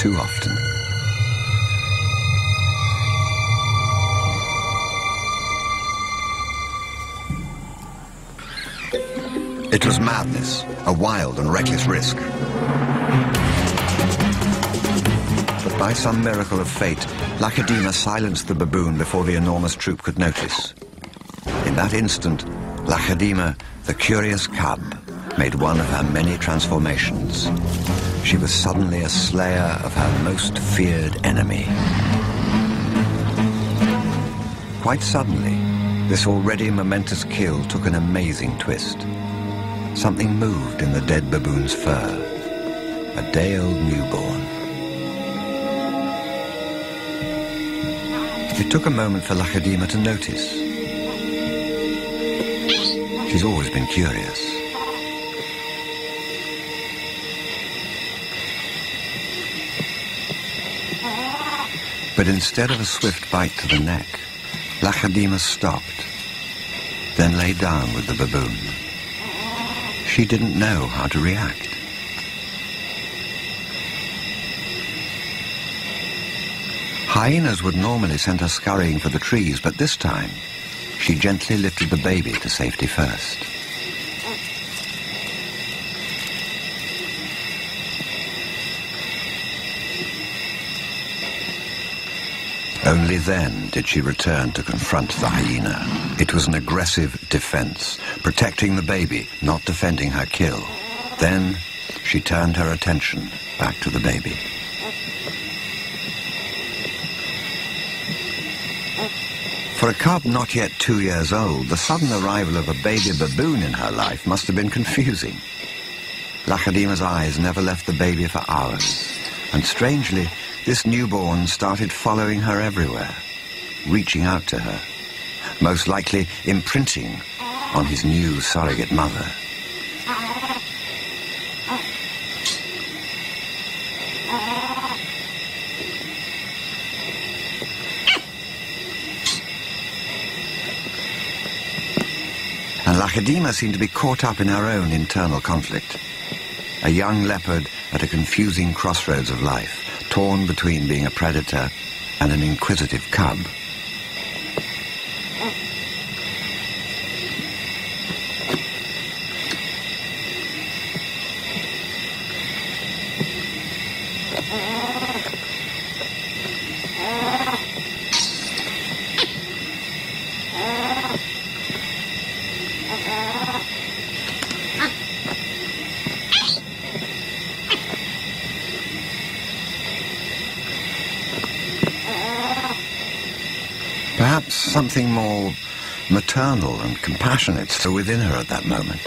too often. It was madness, a wild and reckless risk. But by some miracle of fate, Lacedaemon silenced the baboon before the enormous troop could notice. In that instant, Lacedaemon, the curious cub, made one of her many transformations. She was suddenly a slayer of her most feared enemy. Quite suddenly, this already momentous kill took an amazing twist. Something moved in the dead baboon's fur. A day-old newborn. It took a moment for Lacedaemon to notice. She's always been curious. But instead of a swift bite to the neck, Lacedaemon stopped, then lay down with the baboon. She didn't know how to react. Hyenas would normally send her scurrying for the trees, but this time, she gently lifted the baby to safety first. Only then did she return to confront the hyena. It was an aggressive defense, protecting the baby, not defending her kill. Then she turned her attention back to the baby. For a cub not yet 2 years old, the sudden arrival of a baby baboon in her life must have been confusing. Lacedaemon's eyes never left the baby for hours, and strangely, this newborn started following her everywhere, reaching out to her, most likely imprinting on his new surrogate mother. And Lacedaemon seemed to be caught up in her own internal conflict. A young leopard at a confusing crossroads of life, torn between being a predator and an inquisitive cub. Perhaps something more maternal and compassionate still within her at that moment.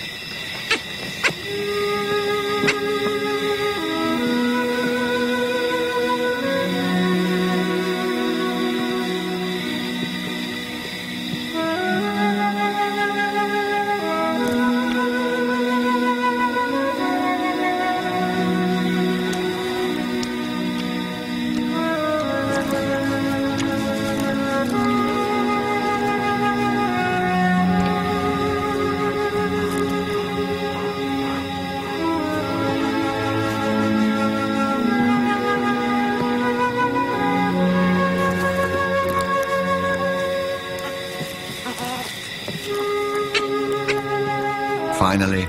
Finally,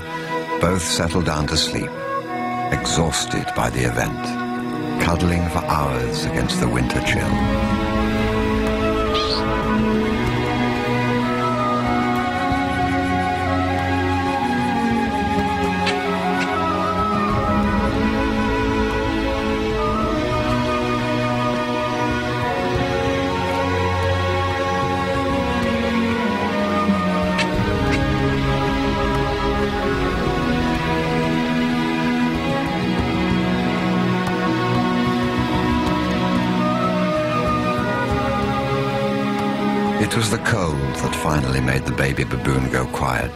both settled down to sleep, exhausted by the event, cuddling for hours against the winter chill. It was the cold that finally made the baby baboon go quiet.